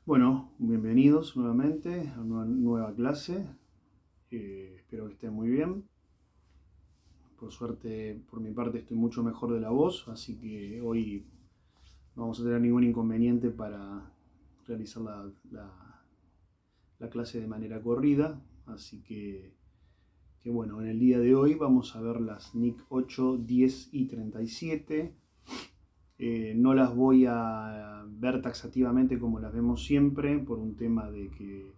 Bueno, bienvenidos nuevamente a una nueva clase. Espero que estén muy bien. Por suerte, por mi parte, estoy mucho mejor de la voz, así que hoy no vamos a tener ningún inconveniente para realizar la clase de manera corrida. Así que bueno, en el día de hoy vamos a ver las NIC 8, 10 y 37. No las voy a ver taxativamente como las vemos siempre, por un tema de que,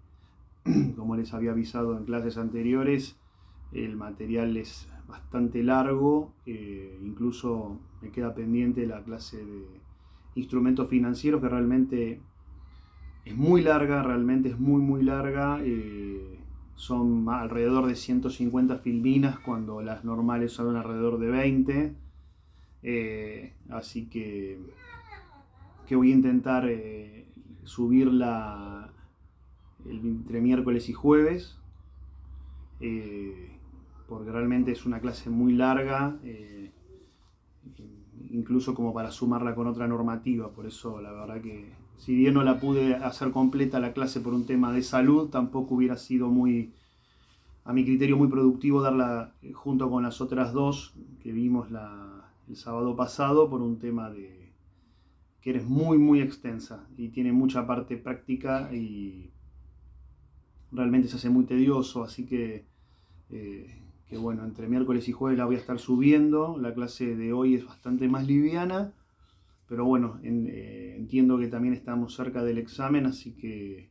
como les había avisado en clases anteriores, el material es bastante largo, incluso me queda pendiente la clase de instrumentos financieros, que realmente es muy larga, realmente es muy larga. Son alrededor de 150 filminas cuando las normales son alrededor de 20. Así que voy a intentar subirla entre miércoles y jueves, eh, porque realmente es una clase muy larga, incluso como para sumarla con otra normativa. Por eso la verdad que, si bien no la pude hacer completa la clase por un tema de salud, tampoco hubiera sido muy, a mi criterio, muy productivo darla junto con las otras dos que vimos el sábado pasado, por un tema de que eres muy extensa y tiene mucha parte práctica y realmente se hace muy tedioso. Así que bueno, entre miércoles y jueves la voy a estar subiendo. La clase de hoy es bastante más liviana, pero bueno, entiendo que también estamos cerca del examen, así que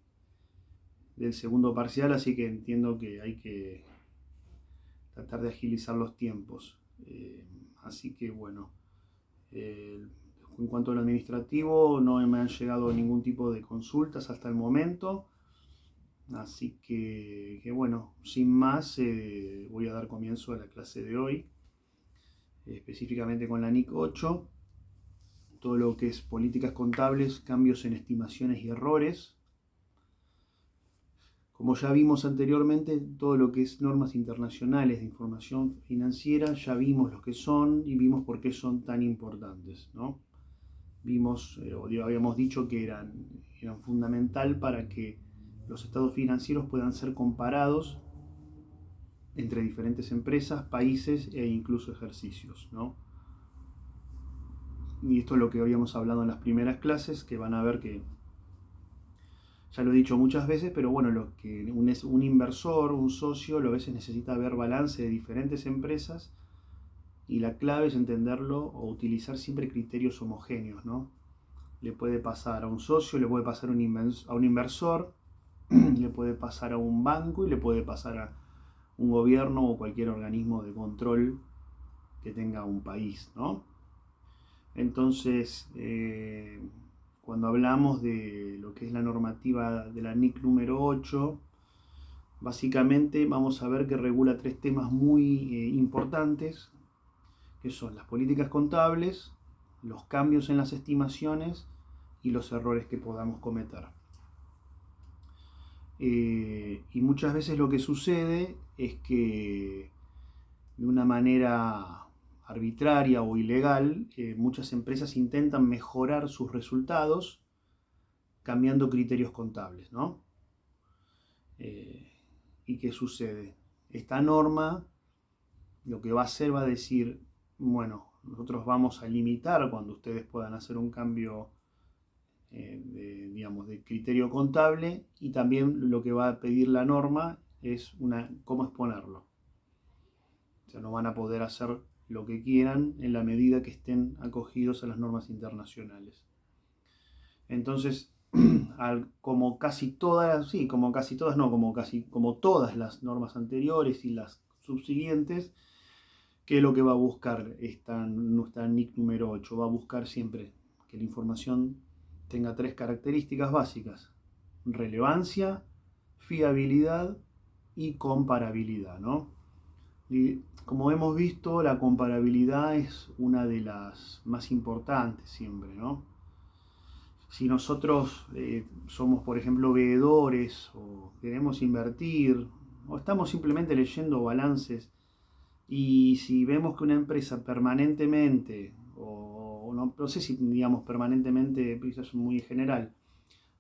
del segundo parcial, así que entiendo que hay que tratar de agilizar los tiempos. Así que bueno, eh, en cuanto a lo administrativo, no me han llegado ningún tipo de consultas hasta el momento. Así que bueno, sin más, voy a dar comienzo a la clase de hoy, específicamente con la NIC 8, todo lo que es políticas contables, cambios en estimaciones y errores. Como ya vimos anteriormente, todo lo que es normas internacionales de información financiera, ya vimos lo que son y vimos por qué son tan importantes, ¿no? Vimos, habíamos dicho que eran fundamental para que los estados financieros puedan ser comparados entre diferentes empresas, países e incluso ejercicios, ¿no? Y esto es lo que habíamos hablado en las primeras clases, que van a ver que ya lo he dicho muchas veces, pero bueno, lo que un inversor, un socio, a veces necesita ver balance de diferentes empresas, y la clave es entenderlo o utilizar siempre criterios homogéneos, ¿no? Le puede pasar a un socio, le puede pasar a un inversor, le puede pasar a un banco y le puede pasar a un gobierno o cualquier organismo de control que tenga un país, ¿no? Entonces, cuando hablamos de lo que es la normativa de la NIC número 8, básicamente vamos a ver que regula tres temas muy importantes, que son las políticas contables, los cambios en las estimaciones y los errores que podamos cometer. Y muchas veces lo que sucede es que de una manera arbitraria o ilegal, muchas empresas intentan mejorar sus resultados cambiando criterios contables, ¿no? ¿Y qué sucede? Esta norma lo que va a hacer, va a decir, bueno, nosotros vamos a limitar cuando ustedes puedan hacer un cambio digamos, de criterio contable, y también lo que va a pedir la norma es cómo exponerlo. O sea, no van a poder hacer lo que quieran en la medida que estén acogidos a las normas internacionales. Entonces, como todas las normas anteriores y las subsiguientes, ¿qué es lo que va a buscar nuestra NIC número 8? Va a buscar siempre que la información tenga tres características básicas: relevancia, fiabilidad y comparabilidad, ¿no? Y como hemos visto, la comparabilidad es una de las más importantes siempre, ¿no? Si nosotros somos, por ejemplo, veedores o queremos invertir o estamos simplemente leyendo balances, y si vemos que una empresa permanentemente, o no sé si digamos permanentemente, eso es muy general,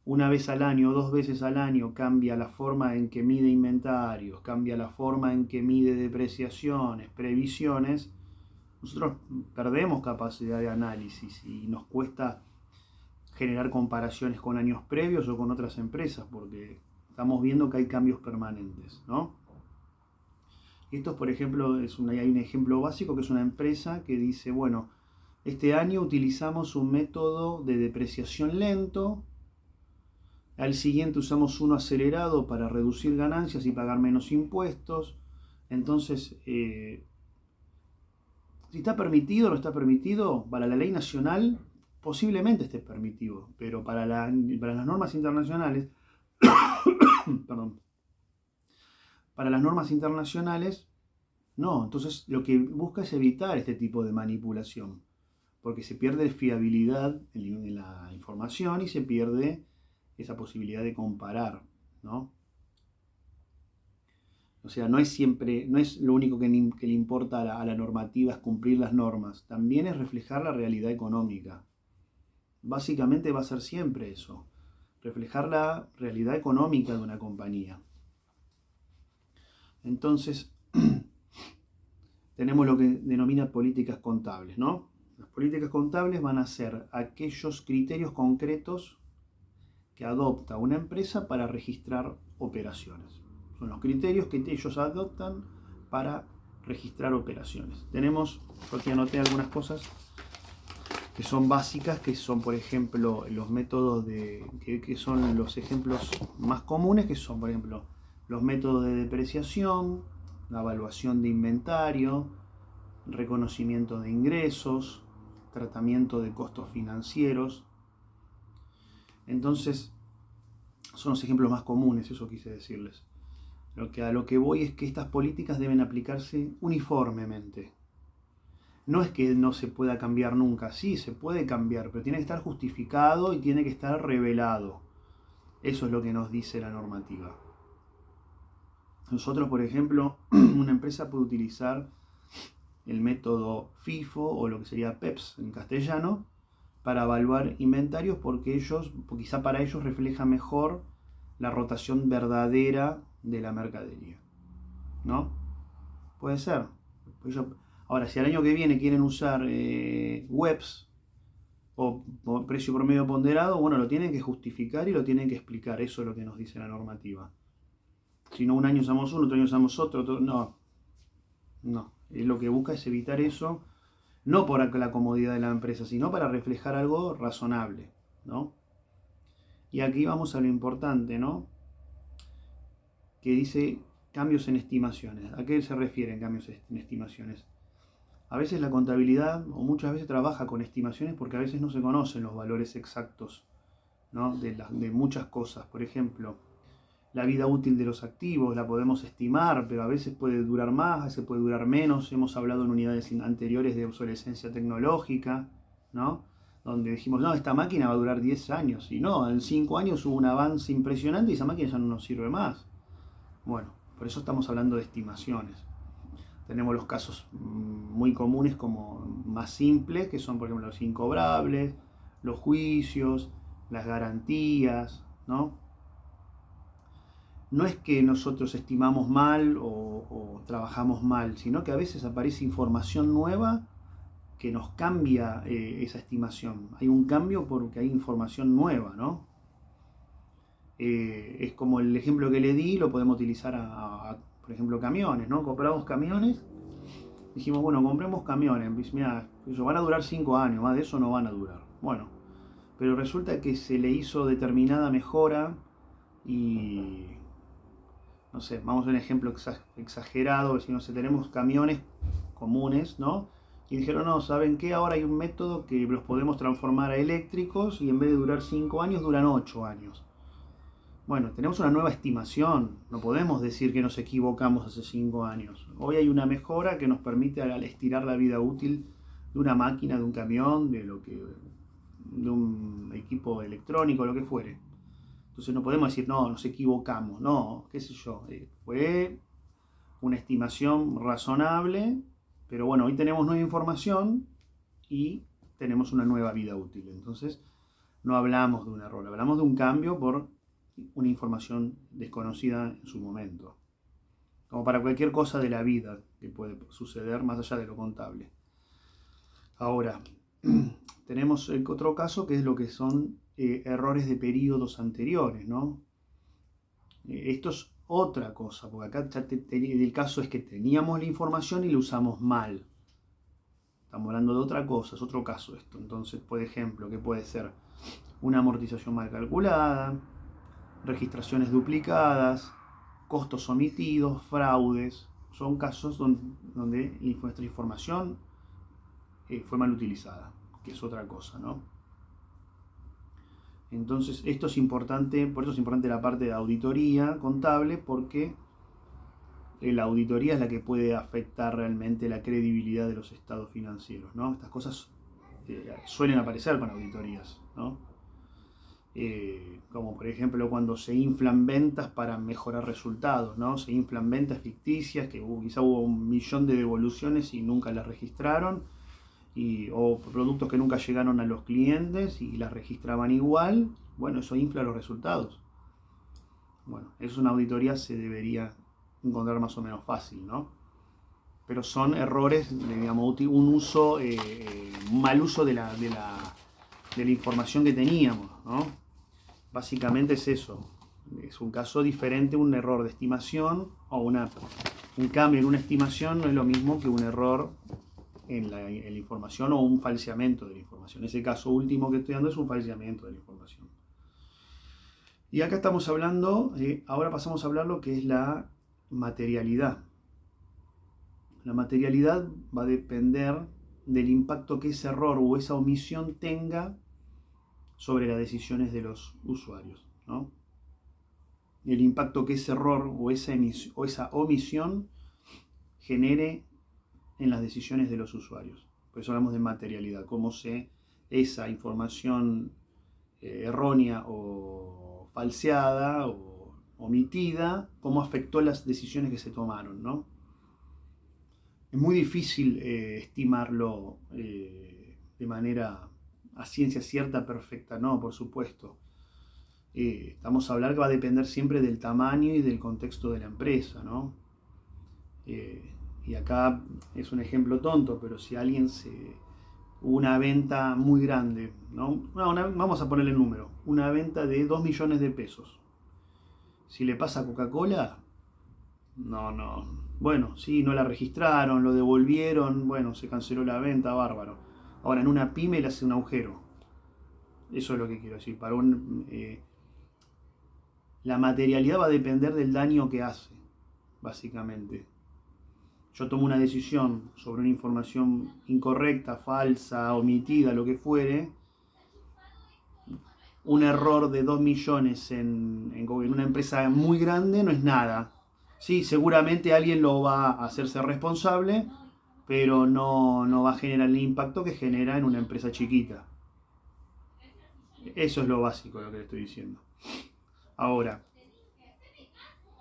una vez al año o 2 veces al año cambia la forma en que mide inventarios, cambia la forma en que mide depreciaciones, previsiones, nosotros perdemos capacidad de análisis y nos cuesta generar comparaciones con años previos o con otras empresas, porque estamos viendo que hay cambios permanentes, ¿no? Esto, por ejemplo, hay un ejemplo básico que es una empresa que dice, bueno, este año utilizamos un método de depreciación lento, al siguiente usamos uno acelerado para reducir ganancias y pagar menos impuestos. Entonces, si está permitido o no está permitido, para la ley nacional posiblemente esté permitido, pero para las normas internacionales, perdón, para las normas internacionales, no. Entonces, lo que busca es evitar este tipo de manipulación, porque se pierde fiabilidad en la información y se pierde esa posibilidad de comparar, ¿no? O sea, no es lo único que le importa a la normativa es cumplir las normas, también es reflejar la realidad económica. Básicamente va a ser siempre eso, reflejar la realidad económica de una compañía. Entonces, tenemos lo que denomina políticas contables, ¿no? Las políticas contables van a ser aquellos criterios concretos que adopta una empresa para registrar operaciones. Son los criterios que ellos adoptan para registrar operaciones. Tenemos, yo aquí anoté algunas cosas que son básicas, que son, por ejemplo, los métodos que son los ejemplos más comunes, que son, por ejemplo, los métodos de depreciación, la evaluación de inventario, reconocimiento de ingresos, tratamiento de costos financieros. Entonces, son los ejemplos más comunes, eso quise decirles. A lo que voy es que estas políticas deben aplicarse uniformemente. No es que no se pueda cambiar nunca, sí, se puede cambiar, pero tiene que estar justificado y tiene que estar revelado. Eso es lo que nos dice la normativa. Nosotros, por ejemplo, una empresa puede utilizar el método FIFO o lo que sería PEPS en castellano para evaluar inventarios porque quizá para ellos refleja mejor la rotación verdadera de la mercadería, ¿no? Puede ser. Ahora, si al año que viene quieren usar webs o precio promedio ponderado, bueno, lo tienen que justificar y lo tienen que explicar. Eso es lo que nos dice la normativa. Si no, un año usamos uno, otro año usamos otro, no. Lo que busca es evitar eso, no por la comodidad de la empresa, sino para reflejar algo razonable, ¿no? Y aquí vamos a lo importante, ¿no? Que dice cambios en estimaciones. ¿A qué se refieren cambios en estimaciones? A veces la contabilidad, o muchas veces trabaja con estimaciones porque a veces no se conocen los valores exactos, ¿no? de muchas cosas. Por ejemplo, la vida útil de los activos la podemos estimar, pero a veces puede durar más, a veces puede durar menos. Hemos hablado en unidades anteriores de obsolescencia tecnológica, ¿no? Donde dijimos, no, esta máquina va a durar 10 años. Y no, en 5 años hubo un avance impresionante y esa máquina ya no nos sirve más. Bueno, por eso estamos hablando de estimaciones. Tenemos los casos muy comunes como más simples, que son por ejemplo los incobrables, los juicios, las garantías, ¿no? No es que nosotros estimamos mal o trabajamos mal, sino que a veces aparece información nueva que nos cambia esa estimación. Hay un cambio porque hay información nueva, ¿no? Es como el ejemplo que le di, lo podemos utilizar por ejemplo, camiones, ¿no? Compramos camiones, dijimos, bueno, compremos camiones, mira, van a durar 5 años, más de eso no van a durar. Bueno, pero resulta que se le hizo determinada mejora y, no sé, vamos a un ejemplo exagerado, si no sé, tenemos camiones comunes, ¿no? Y dijeron, no, ¿saben qué? Ahora hay un método que los podemos transformar a eléctricos y en vez de durar 5 años, duran 8 años. Bueno, tenemos una nueva estimación, no podemos decir que nos equivocamos hace 5 años. Hoy hay una mejora que nos permite estirar la vida útil de una máquina, de un camión, de un equipo electrónico, lo que fuere. Entonces no podemos decir, no, nos equivocamos, no, qué sé yo. Fue una estimación razonable, pero bueno, hoy tenemos nueva información y tenemos una nueva vida útil. Entonces no hablamos de un error, hablamos de un cambio por una información desconocida en su momento. Como para cualquier cosa de la vida que puede suceder más allá de lo contable. Ahora, tenemos otro caso que es lo que son errores de periodos anteriores, ¿no? Esto es otra cosa, porque acá el caso es que teníamos la información y la usamos mal. Estamos hablando de otra cosa, es otro caso esto. Entonces, por ejemplo, ¿qué puede ser? Una amortización mal calculada, registraciones duplicadas, costos omitidos, fraudes. Son casos donde nuestra información fue mal utilizada, que es otra cosa, ¿no? Entonces, esto es importante, por eso es importante la parte de auditoría contable, porque la auditoría es la que puede afectar realmente la credibilidad de los estados financieros, ¿no? Estas cosas suelen aparecer con auditorías, ¿no? Como por ejemplo cuando se inflan ventas para mejorar resultados, ¿no? Se inflan ventas ficticias, que quizá hubo 1.000.000 de devoluciones y nunca las registraron, o productos que nunca llegaron a los clientes y las registraban igual. Bueno, eso infla los resultados. Bueno, eso en auditoría se debería encontrar más o menos fácil, ¿no? Pero son errores, digamos, un mal uso de la información que teníamos, ¿no? Básicamente es eso. Es un caso diferente, un error de estimación o un cambio en una estimación no es lo mismo que un error en la información o un falseamiento de la información. Ese caso último que estoy dando es un falseamiento de la información. Y acá estamos hablando, ahora pasamos a hablar lo que es la materialidad. La materialidad va a depender del impacto que ese error o esa omisión tenga sobre las decisiones de los usuarios, ¿no? El impacto que ese error o esa omisión genere en las decisiones de los usuarios. Por eso hablamos de materialidad, cómo esa información errónea o falseada o omitida, cómo afectó las decisiones que se tomaron, ¿no? Es muy difícil estimarlo de manera a ciencia cierta, perfecta, no, por supuesto. Vamos a hablar que va a depender siempre del tamaño y del contexto de la empresa, ¿no? Y acá es un ejemplo tonto, pero si alguien una venta muy grande, ¿no? Vamos a ponerle el número, una venta de 2 millones de pesos. Si le pasa a Coca-Cola, no. Bueno, sí, no la registraron, lo devolvieron, bueno, se canceló la venta, bárbaro. Ahora, en una pyme le hace un agujero. Eso es lo que quiero decir. La materialidad va a depender del daño que hace, básicamente. Yo tomo una decisión sobre una información incorrecta, falsa, omitida, lo que fuere. Un error de 2 millones en una empresa muy grande no es nada. Sí, seguramente alguien lo va a hacerse responsable, pero no va a generar el impacto que genera en una empresa chiquita. Eso es lo básico de lo que le estoy diciendo. Ahora,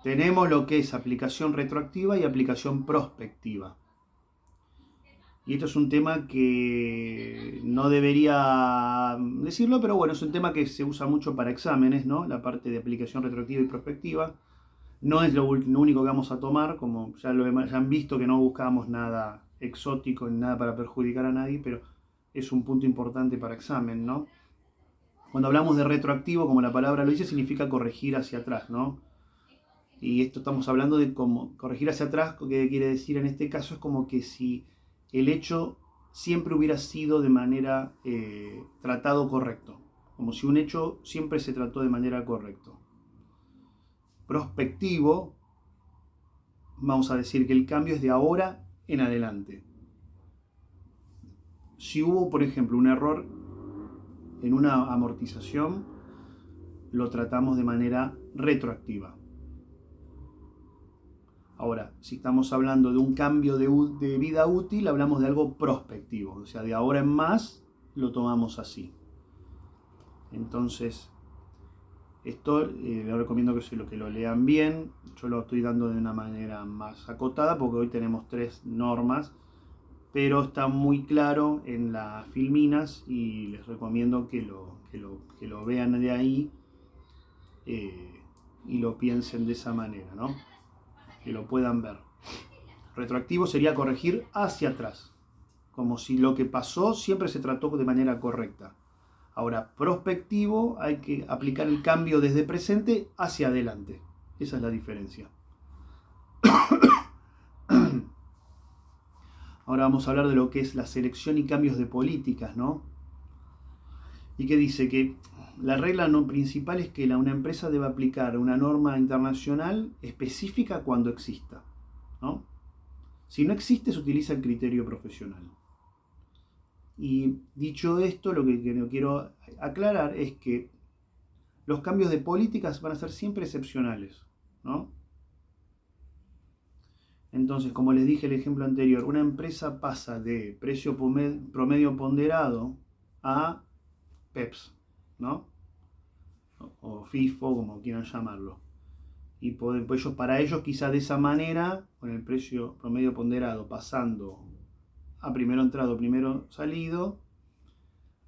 tenemos lo que es aplicación retroactiva y aplicación prospectiva. Y esto es un tema que no debería decirlo, pero bueno, es un tema que se usa mucho para exámenes, ¿no? La parte de aplicación retroactiva y prospectiva. No es lo único que vamos a tomar, como ya han visto que no buscamos nada exótico ni nada para perjudicar a nadie, pero es un punto importante para examen, ¿no? Cuando hablamos de retroactivo, como la palabra lo dice, significa corregir hacia atrás, ¿no? Y esto estamos hablando de cómo corregir hacia atrás, ¿qué quiere decir en este caso? Es como que si el hecho siempre hubiera sido de manera tratado correcto, como si un hecho siempre se trató de manera correcta. Prospectivo, vamos a decir que el cambio es de ahora en adelante. Si hubo, por ejemplo, un error en una amortización, lo tratamos de manera retroactiva. Ahora, si estamos hablando de un cambio de vida útil, hablamos de algo prospectivo, o sea, de ahora en más lo tomamos así. Entonces, esto les recomiendo que lo lean bien. Yo lo estoy dando de una manera más acotada porque hoy tenemos 3 normas, pero está muy claro en las filminas y les recomiendo que que lo vean de ahí y lo piensen de esa manera, ¿no? Que lo puedan ver. Retroactivo sería corregir hacia atrás, como si lo que pasó siempre se trató de manera correcta. Ahora, prospectivo, hay que aplicar el cambio desde presente hacia adelante. Esa es la diferencia. Ahora vamos a hablar de lo que es la selección y cambios de políticas, ¿no? Y que dice que la regla principal es que una empresa debe aplicar una norma internacional específica cuando exista, ¿no? Si no existe, se utiliza el criterio profesional. Y dicho esto, lo que quiero aclarar es que los cambios de políticas van a ser siempre excepcionales, ¿no? Entonces, como les dije en el ejemplo anterior, una empresa pasa de precio promedio ponderado a PEPS, ¿no? O FIFO, como quieran llamarlo. Y pues para ellos quizá de esa manera, con el precio promedio ponderado pasando a primero entrado, primero salido,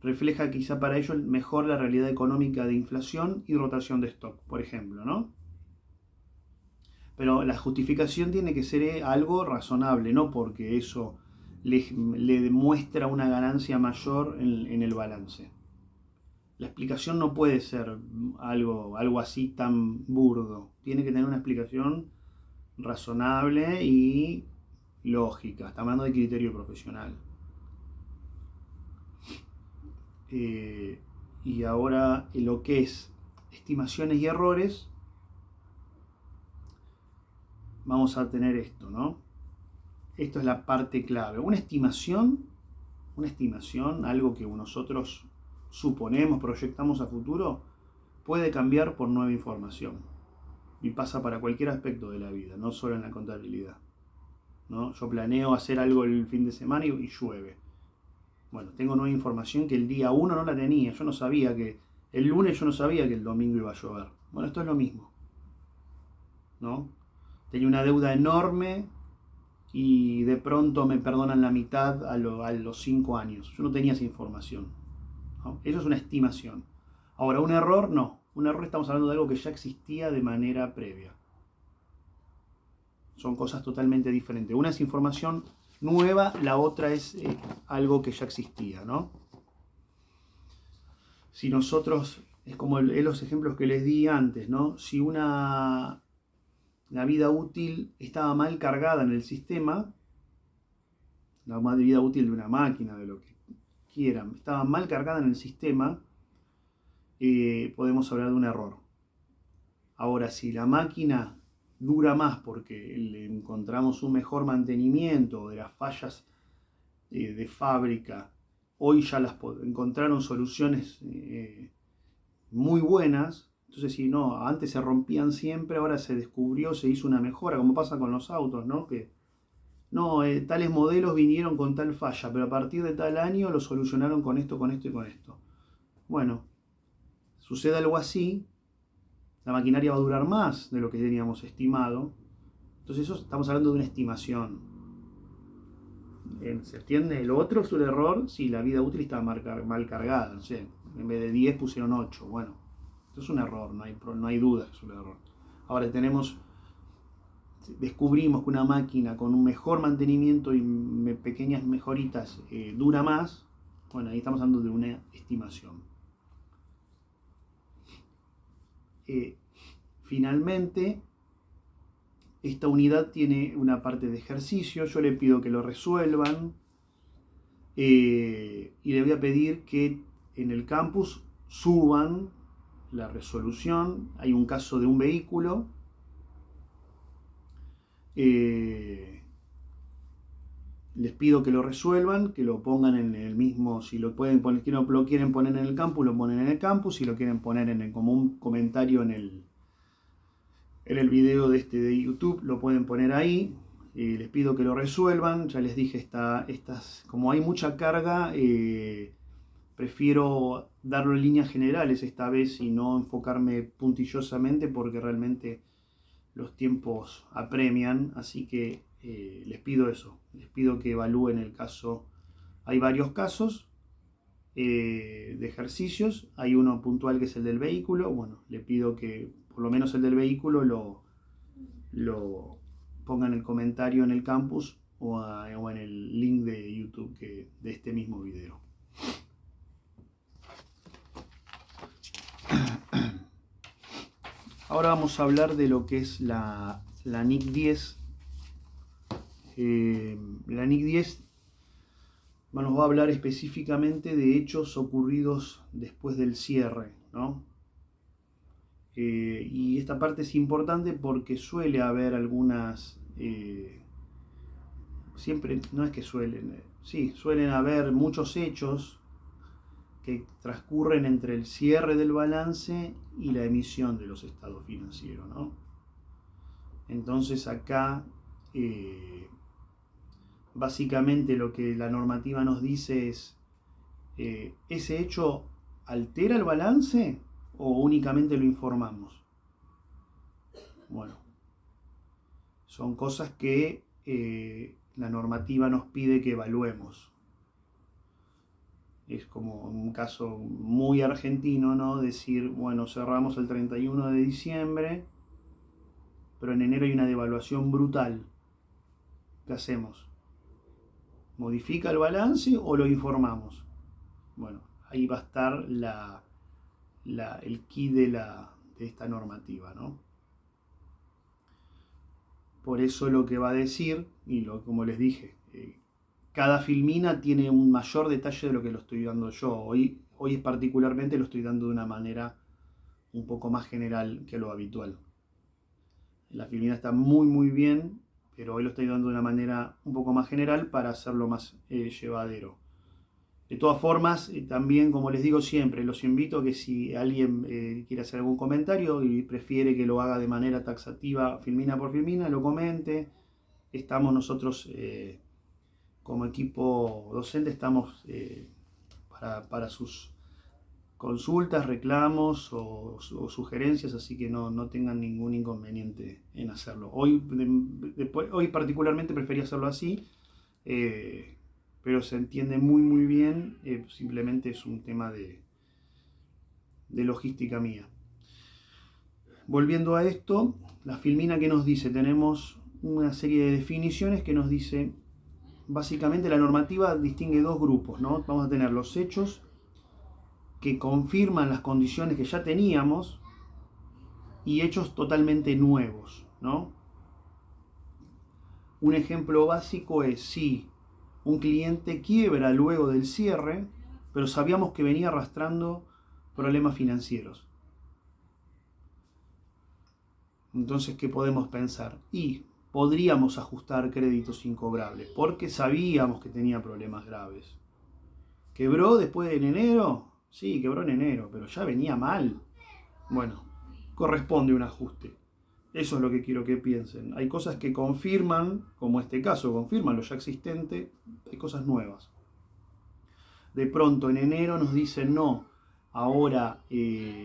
refleja quizá para ellos mejor la realidad económica de inflación y rotación de stock, por ejemplo, ¿no? Pero la justificación tiene que ser algo razonable, no porque eso le demuestra una ganancia mayor en el balance. La explicación no puede ser algo así tan burdo. Tiene que tener una explicación razonable y lógica. Está hablando de criterio profesional. Y ahora lo que es estimaciones y errores, vamos a tener esto, ¿no? Esto es la parte clave. Una estimación, algo que nosotros suponemos, proyectamos a futuro, puede cambiar por nueva información. Y pasa para cualquier aspecto de la vida, no solo en la contabilidad, ¿no? Yo planeo hacer algo el fin de semana y llueve. Bueno, tengo nueva información que el día 1 no la tenía. Yo no sabía que el lunes, yo no sabía que el domingo iba a llover. Bueno, esto es lo mismo, ¿no? Tenía una deuda enorme y de pronto me perdonan la mitad a los 5 años. Yo no tenía esa información, ¿no? Eso es una estimación. Ahora, un error, no. Un error, estamos hablando de algo que ya existía de manera previa. Son cosas totalmente diferentes. Una es información nueva, la otra es algo que ya existía, ¿no? Si nosotros, es como los ejemplos que les di antes, ¿no? Si la vida útil estaba mal cargada en el sistema, la vida útil de una máquina, de lo que quieran, estaba mal cargada en el sistema, podemos hablar de un error. Ahora, si la máquina dura más porque le encontramos un mejor mantenimiento de las fallas de fábrica, hoy ya encontraron soluciones muy buenas. Entonces, si no, antes se rompían siempre, ahora se descubrió, se hizo una mejora, como pasa con los autos, ¿no? Que no, tales modelos vinieron con tal falla, pero a partir de tal año lo solucionaron con esto, con esto y con esto. Bueno, sucede algo así, la maquinaria va a durar más de lo que teníamos estimado. Entonces, eso estamos hablando de una estimación. ¿Se entiende? Lo otro es un error si la vida útil estaba mal cargada. No sé, en vez de 10 pusieron 8. Bueno, esto es un error, no hay duda que es un error. Ahora descubrimos que una máquina con un mejor mantenimiento y pequeñas mejoritas dura más. Bueno, ahí estamos hablando de una estimación. Finalmente, esta unidad tiene una parte de ejercicio. Yo le pido que lo resuelvan y le voy a pedir que en el campus suban la resolución. Hay un caso de un vehículo. Les pido que lo resuelvan, que lo pongan en el mismo, si lo quieren poner en el campus, lo ponen en el campus, si lo quieren poner como un comentario en el video de YouTube, lo pueden poner ahí. Les pido que lo resuelvan. Ya les dije, como hay mucha carga, prefiero darlo en líneas generales esta vez y no enfocarme puntillosamente porque realmente los tiempos apremian. Así que les pido eso, les pido que evalúen el caso. Hay varios casos, de ejercicios. Hay uno puntual que es el del vehículo. Bueno, le pido que por lo menos el del vehículo lo pongan en el comentario en el campus o en el link de YouTube de este mismo video. Ahora vamos a hablar de lo que es la NIC 10. La NIC 10 nos va a hablar específicamente de hechos ocurridos después del cierre, ¿no? Y esta parte es importante porque suele haber algunas... siempre, no es que suelen, sí, suelen haber muchos hechos que transcurren entre el cierre del balance y la emisión de los estados financieros, ¿no? Entonces acá básicamente lo que la normativa nos dice es ¿ese hecho altera el balance o únicamente lo informamos? Bueno, son cosas que la normativa nos pide que evaluemos. Es como un caso muy argentino, ¿no? Decir, bueno, cerramos el 31 de diciembre, pero en enero hay una devaluación brutal. ¿Qué hacemos? ¿Modifica el balance o lo informamos? Bueno, ahí va a estar el quid de esta normativa, ¿no? Por eso lo que va a decir, como les dije, cada filmina tiene un mayor detalle de lo que lo estoy dando yo. Hoy particularmente lo estoy dando de una manera un poco más general que lo habitual. La filmina está muy bien, pero hoy lo estoy dando de una manera un poco más general para hacerlo más llevadero. De todas formas, también, como les digo siempre, los invito a que si alguien quiere hacer algún comentario y prefiere que lo haga de manera taxativa, filmina por filmina, lo comente. Estamos nosotros, como equipo docente, estamos para sus consultas, reclamos o sugerencias, así que no tengan ningún inconveniente en hacerlo. Hoy particularmente preferí hacerlo así. Pero se entiende muy bien, simplemente es un tema de logística mía. Volviendo a esto, la filmina que nos dice, tenemos una serie de definiciones que nos dice, básicamente la normativa distingue dos grupos, ¿no? Vamos a tener los hechos que confirman las condiciones que ya teníamos y hechos totalmente nuevos, ¿no? Un ejemplo básico es si un cliente quiebra luego del cierre, pero sabíamos que venía arrastrando problemas financieros. Entonces, ¿qué podemos pensar? Y podríamos ajustar créditos incobrables, porque sabíamos que tenía problemas graves. ¿Quebró después de enero? Sí, quebró en enero, pero ya venía mal. Bueno, corresponde un ajuste. Eso es lo que quiero que piensen. Hay cosas que confirman, como este caso, confirman lo ya existente, hay cosas nuevas. De pronto en enero nos dicen no, ahora,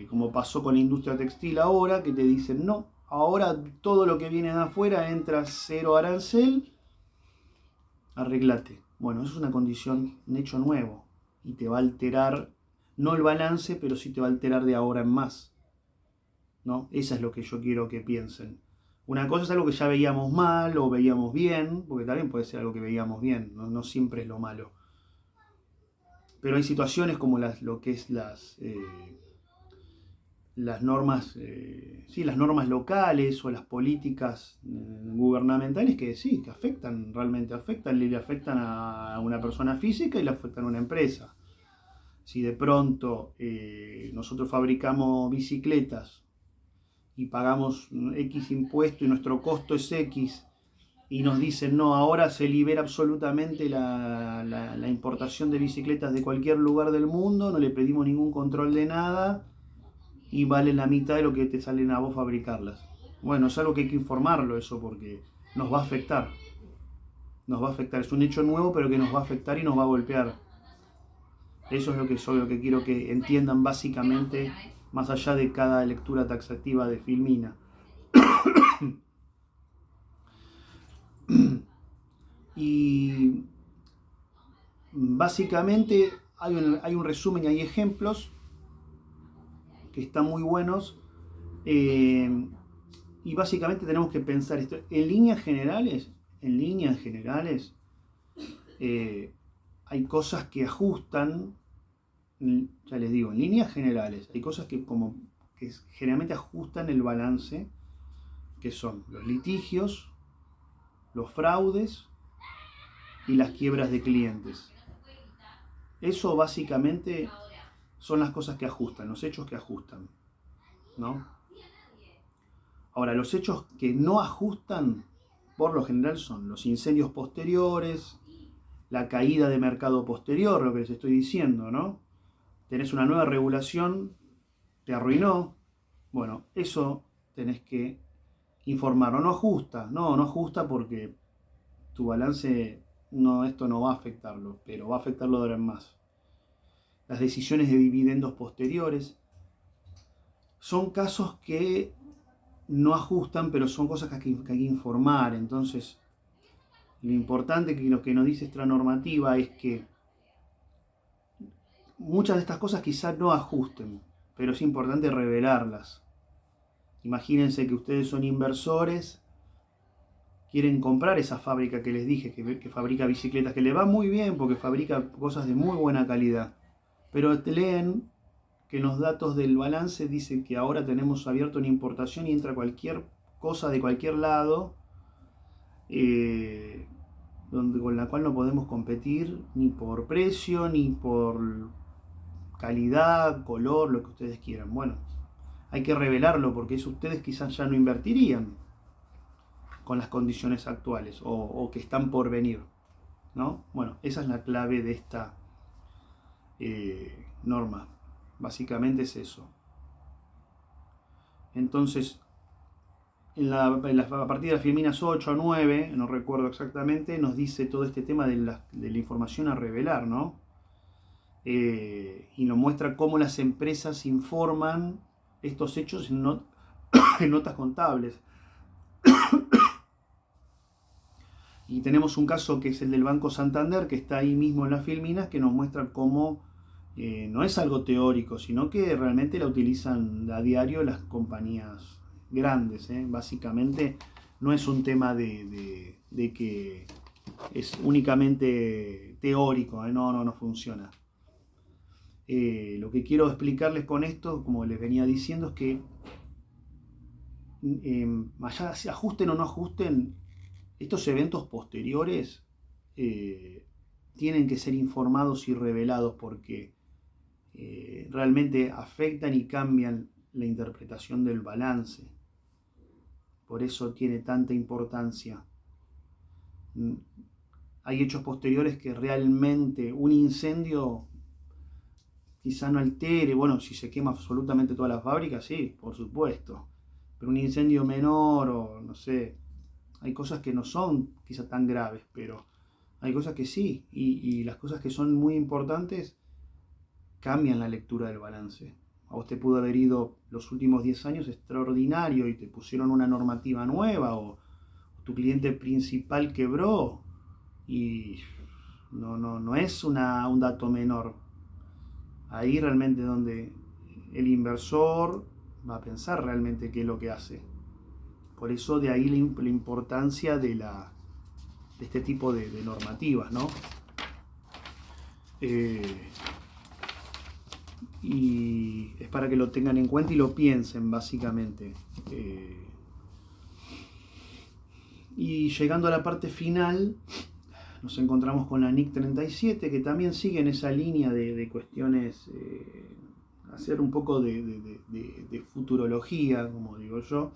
como pasó con la industria textil ahora, que te dicen no, ahora todo lo que viene de afuera entra cero arancel, arreglate. Bueno, eso es una condición, un hecho nuevo, y te va a alterar, no el balance, pero sí te va a alterar de ahora en más. ¿No? Eso es lo que yo quiero que piensen. Una cosa es algo que ya veíamos mal o veíamos bien, porque también puede ser algo que veíamos bien, no siempre es lo malo. Pero hay situaciones como lo que es las normas, las normas locales o las políticas gubernamentales que sí, que realmente le afectan a una persona física y le afectan a una empresa. Si de pronto nosotros fabricamos bicicletas y pagamos X impuesto y nuestro costo es X y nos dicen no, ahora se libera absolutamente la importación de bicicletas de cualquier lugar del mundo, no le pedimos ningún control de nada y vale la mitad de lo que te salen a vos fabricarlas. Bueno, es algo que hay que informarlo eso porque nos va a afectar. Nos va a afectar, es un hecho nuevo pero que nos va a afectar y nos va a golpear. Eso es lo que quiero que entiendan básicamente, más allá de cada lectura taxativa de Filmina. Y básicamente hay un resumen y hay ejemplos que están muy buenos. Y básicamente tenemos que pensar esto. En líneas generales, hay cosas que ajustan, ya les digo, en líneas generales, hay cosas que generalmente ajustan el balance, que son los litigios, los fraudes y las quiebras de clientes. Eso básicamente son las cosas que ajustan, los hechos que ajustan, ¿no? Ahora, los hechos que no ajustan, por lo general, son los incendios posteriores, la caída de mercado posterior, lo que les estoy diciendo, ¿no? Tenés una nueva regulación, te arruinó, bueno, eso tenés que informar, o no ajusta, no ajusta porque tu balance, esto no va a afectarlo, pero va a afectarlo de ahora en más. Las decisiones de dividendos posteriores son casos que no ajustan, pero son cosas que hay que informar. Entonces, lo importante que lo que nos dice esta normativa es que muchas de estas cosas quizás no ajusten, pero es importante revelarlas. Imagínense que ustedes son inversores, quieren comprar esa fábrica que les dije, que fabrica bicicletas, que le va muy bien porque fabrica cosas de muy buena calidad. Pero te leen que en los datos del balance dicen que ahora tenemos abierto una importación y entra cualquier cosa de cualquier lado, con la cual no podemos competir ni por precio, ni por calidad, color, lo que ustedes quieran. Bueno, hay que revelarlo porque eso ustedes quizás ya no invertirían con las condiciones actuales o que están por venir, ¿no? Bueno, esa es la clave de esta norma. Básicamente es eso. Entonces, a partir de las filminas 8 o 9, no recuerdo exactamente, nos dice todo este tema de la información a revelar, ¿no? Y nos muestra cómo las empresas informan estos hechos en notas contables. Y tenemos un caso que es el del Banco Santander, que está ahí mismo en las filminas, que nos muestra cómo no es algo teórico, sino que realmente la utilizan a diario las compañías grandes. Básicamente no es un tema de que es únicamente teórico, no funciona. Lo que quiero explicarles con esto, como les venía diciendo, es que allá se ajusten o no ajusten, estos eventos posteriores tienen que ser informados y revelados porque realmente afectan y cambian la interpretación del balance. Por eso tiene tanta importancia. Hay hechos posteriores que realmente un incendio quizá no altere, bueno, si se quema absolutamente toda la fábrica, sí, por supuesto. Pero un incendio menor o no sé, hay cosas que no son quizá tan graves, pero hay cosas que sí, y las cosas que son muy importantes cambian la lectura del balance. A vos te pudo haber ido los últimos 10 años extraordinario y te pusieron una normativa nueva, o tu cliente principal quebró, y no es un dato menor. Ahí realmente donde el inversor va a pensar realmente qué es lo que hace. Por eso de ahí la importancia de este tipo de normativas, ¿no? Y es para que lo tengan en cuenta y lo piensen, básicamente. Y llegando a la parte final, nos encontramos con la NIC 37, que también sigue en esa línea de cuestiones, hacer un poco de futurología, como digo yo,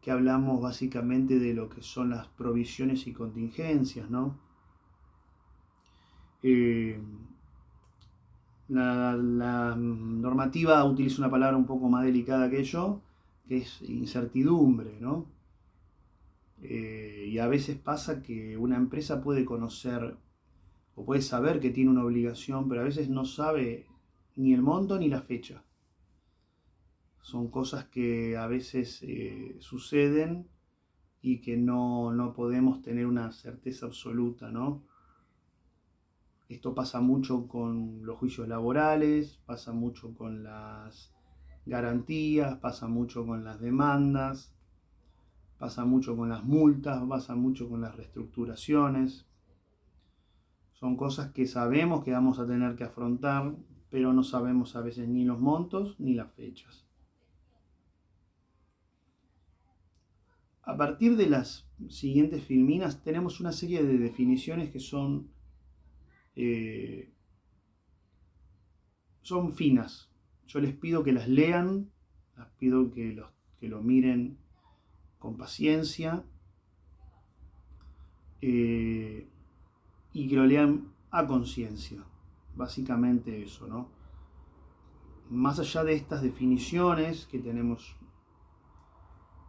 que hablamos básicamente de lo que son las provisiones y contingencias, ¿no? La normativa utiliza una palabra un poco más delicada que yo, que es incertidumbre, ¿no? Y a veces pasa que una empresa puede conocer o puede saber que tiene una obligación, pero a veces no sabe ni el monto ni la fecha. Son cosas que a veces suceden y que no podemos tener una certeza absoluta, ¿no? Esto pasa mucho con los juicios laborales, pasa mucho con las garantías, pasa mucho con las demandas, pasa mucho con las multas, pasa mucho con las reestructuraciones. Son cosas que sabemos que vamos a tener que afrontar, pero no sabemos a veces ni los montos ni las fechas. A partir de las siguientes filminas tenemos una serie de definiciones que son finas. Yo les pido que las lean, les pido que lo miren con paciencia y que lo lean a conciencia. Básicamente eso, ¿no? Más allá de estas definiciones, que tenemos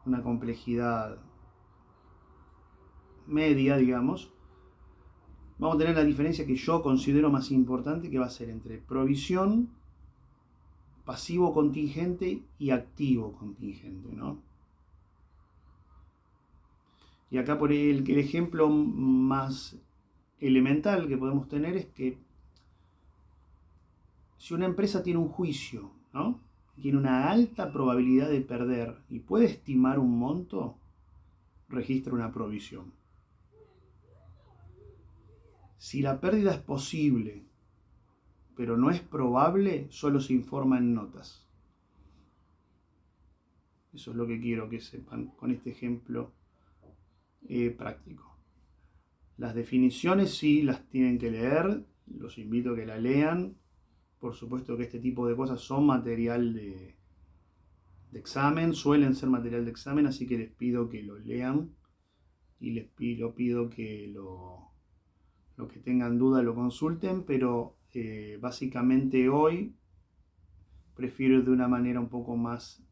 una complejidad media, digamos, vamos a tener la diferencia que yo considero más importante, que va a ser entre provisión, pasivo contingente y activo contingente, ¿no? Y acá por el ejemplo más elemental que podemos tener es que si una empresa tiene un juicio, ¿no?, tiene una alta probabilidad de perder y puede estimar un monto, registra una provisión. Si la pérdida es posible, pero no es probable, solo se informa en notas. Eso es lo que quiero que sepan con este ejemplo práctico. Las definiciones sí las tienen que leer, los invito a que la lean. Por supuesto que este tipo de cosas son material de examen, suelen ser material de examen, así que les pido que lo lean y les pido que lo que tengan duda lo consulten, pero básicamente hoy prefiero ir de una manera un poco más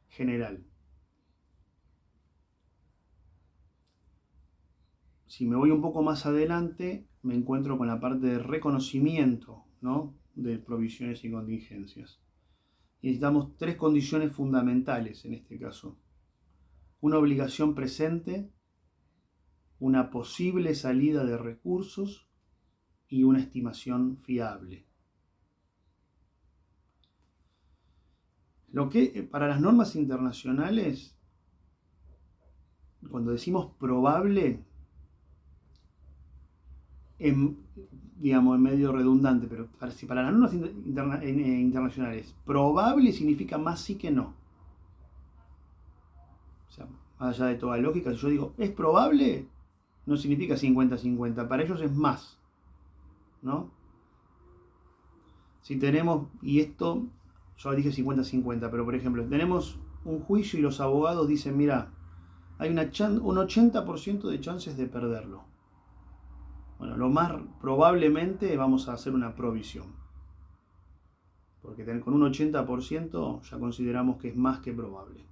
general. Si me voy un poco más adelante, me encuentro con la parte de reconocimiento, ¿no?, de provisiones y contingencias. Y necesitamos 3 condiciones fundamentales en este caso: una obligación presente, una posible salida de recursos y una estimación fiable. Lo que para las normas internacionales, cuando decimos probable, digamos, en medio redundante, pero para las normas internacionales, probable significa más sí que no. O sea, más allá de toda lógica, si yo digo es probable, no significa 50-50, para ellos es más, ¿no? Si tenemos, y esto, yo dije 50-50, pero por ejemplo, tenemos un juicio y los abogados dicen, mira, hay un 80% de chances de perderlo. Bueno, lo más probablemente vamos a hacer una provisión, porque con un 80% ya consideramos que es más que probable.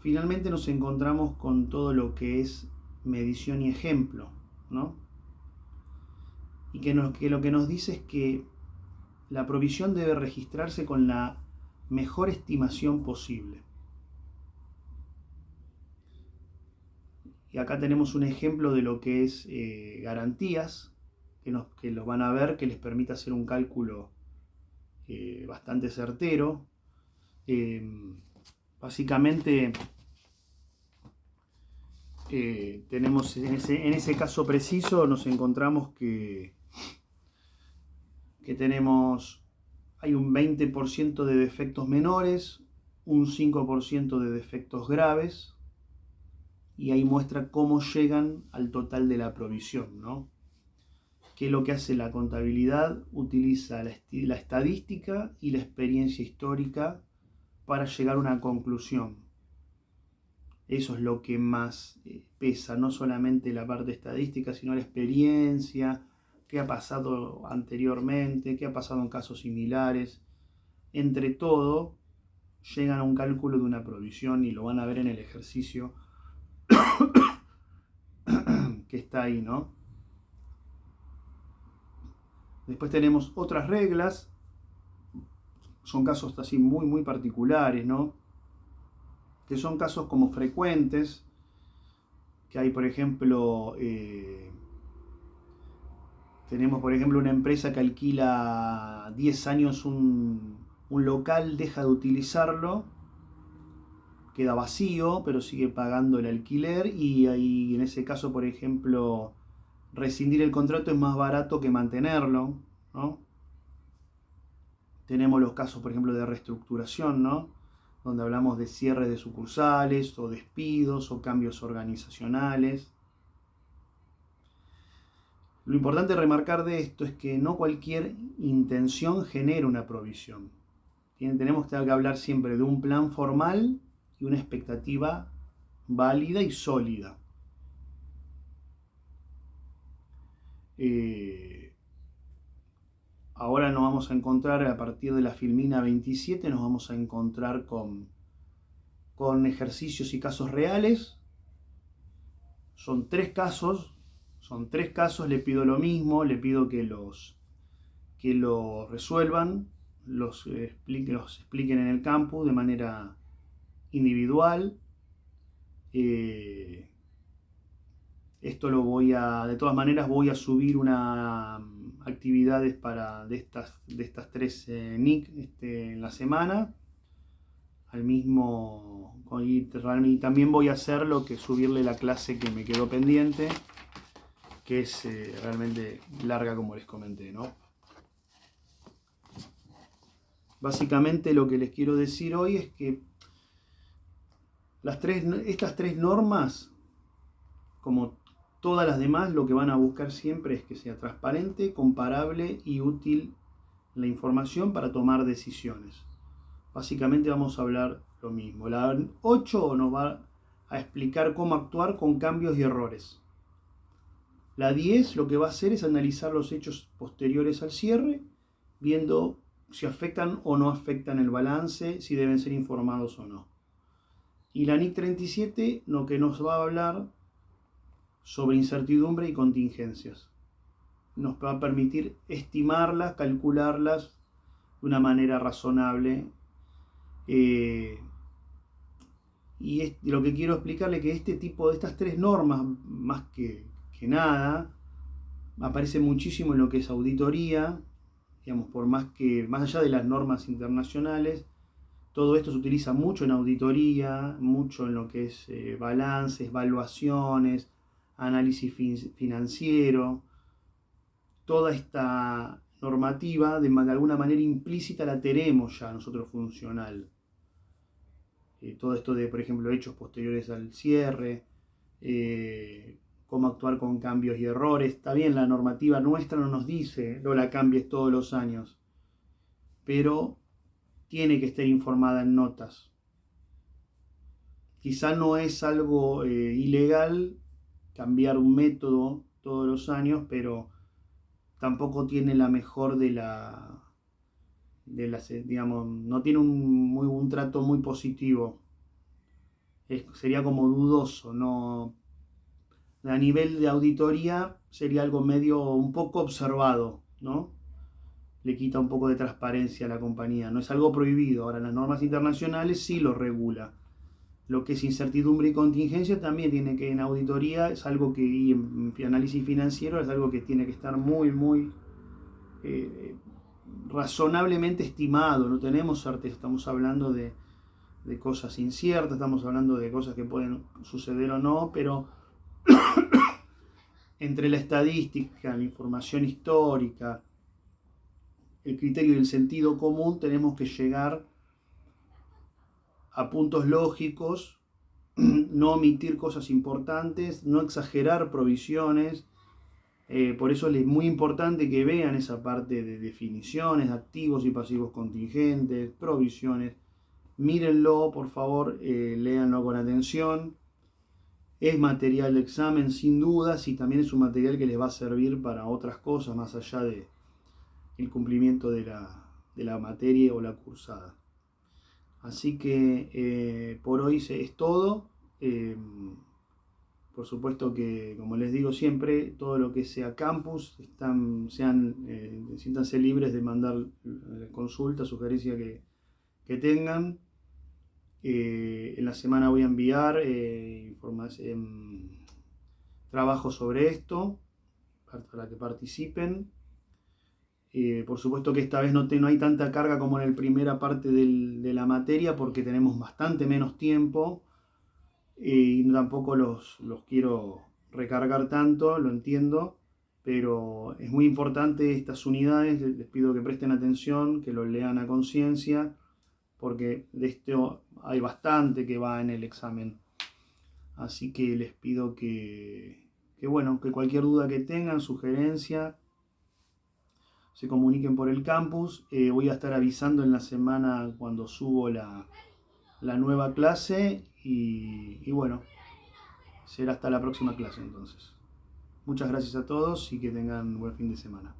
Finalmente nos encontramos con todo lo que es medición y ejemplo, ¿no? Y que lo que nos dice es que la provisión debe registrarse con la mejor estimación posible. Y acá tenemos un ejemplo de lo que es garantías, que los van a ver, que les permite hacer un cálculo bastante certero. Básicamente tenemos en ese caso preciso, nos encontramos que hay un 20% de defectos menores, un 5% de defectos graves, y ahí muestra cómo llegan al total de la provisión, ¿no? ¿Qué es lo que hace la contabilidad? Utiliza la estadística y la experiencia histórica para llegar a una conclusión. Eso es lo que más pesa, no solamente la parte estadística, sino la experiencia, qué ha pasado anteriormente, qué ha pasado en casos similares. Entre todo, llegan a un cálculo de una provisión y lo van a ver en el ejercicio que está ahí, ¿no? Después tenemos otras reglas, son casos así muy, muy particulares, ¿no?, que son casos como frecuentes, que hay, por ejemplo, tenemos por ejemplo una empresa que alquila 10 años un local, deja de utilizarlo, queda vacío, pero sigue pagando el alquiler, y ahí en ese caso, por ejemplo, rescindir el contrato es más barato que mantenerlo, ¿no? Tenemos los casos, por ejemplo, de reestructuración, ¿no? Donde hablamos de cierres de sucursales, o despidos, o cambios organizacionales. Lo importante remarcar de esto es que no cualquier intención genera una provisión. Tenemos que hablar siempre de un plan formal y una expectativa válida y sólida. Ahora nos vamos a encontrar, a partir de la Filmina 27, nos vamos a encontrar con ejercicios y casos reales. Son tres casos, le pido lo mismo, le pido que los resuelvan, los expliquen en el campus de manera individual. Esto de todas maneras voy a subir actividades de estas tres NIC en la semana, y también voy a hacer subirle la clase que me quedó pendiente, que es realmente larga, como les comenté, ¿no? Básicamente lo que les quiero decir hoy es que estas tres normas, como todas las demás, lo que van a buscar siempre es que sea transparente, comparable y útil la información para tomar decisiones. Básicamente vamos a hablar lo mismo. La 8 nos va a explicar cómo actuar con cambios y errores. La 10 lo que va a hacer es analizar los hechos posteriores al cierre, viendo si afectan o no afectan el balance, si deben ser informados o no. Y la NIC 37 lo que nos va a hablar sobre incertidumbre y contingencias. Nos va a permitir estimarlas, calcularlas de una manera razonable. Y lo que quiero explicarle es que estas tres normas, más que nada, aparecen muchísimo en lo que es auditoría, digamos, más allá de las normas internacionales. Todo esto se utiliza mucho en auditoría, mucho en lo que es balances, evaluaciones, análisis financiero. Toda esta normativa de alguna manera implícita la tenemos ya nosotros funcional. Todo esto de, por ejemplo, hechos posteriores al cierre, cómo actuar con cambios y errores. Está bien, la normativa nuestra no nos dice no la cambies todos los años, pero tiene que estar informada en notas. Quizá no es algo ilegal cambiar un método todos los años, pero tampoco tiene la mejor digamos, no tiene un trato muy positivo. Sería como dudoso, ¿no? A nivel de auditoría sería algo un poco observado, ¿no? Le quita un poco de transparencia a la compañía. No es algo prohibido. Ahora, las normas internacionales sí lo regula. Lo que es incertidumbre y contingencia también tiene que, en auditoría, es algo que, y en análisis financiero, es algo que tiene que estar muy razonablemente estimado. No tenemos certeza, estamos hablando de cosas inciertas, estamos hablando de cosas que pueden suceder o no, pero entre la estadística, la información histórica, el criterio y el sentido común, tenemos que llegar a puntos lógicos, no omitir cosas importantes, no exagerar provisiones. Por eso es muy importante que vean esa parte de definiciones, activos y pasivos contingentes, provisiones. Mírenlo, por favor, léanlo con atención. Es material de examen sin dudas, y también es un material que les va a servir para otras cosas más allá del cumplimiento de la materia o la cursada. Así que por hoy es todo. Por supuesto que, como les digo siempre, todo lo que sea campus, siéntanse libres de mandar consultas, sugerencias que tengan. En la semana voy a enviar trabajo sobre esto para que participen. Por supuesto que esta vez no hay tanta carga como en la primera parte de la materia porque tenemos bastante menos tiempo y tampoco los quiero recargar tanto, lo entiendo, pero es muy importante estas unidades, les pido que presten atención, que lo lean a conciencia, porque de esto hay bastante que va en el examen. Así que les pido bueno, que cualquier duda que tengan, sugerencia, se comuniquen por el campus. Voy a estar avisando en la semana cuando subo la nueva clase y bueno, será hasta la próxima clase entonces. Muchas gracias a todos y que tengan buen fin de semana.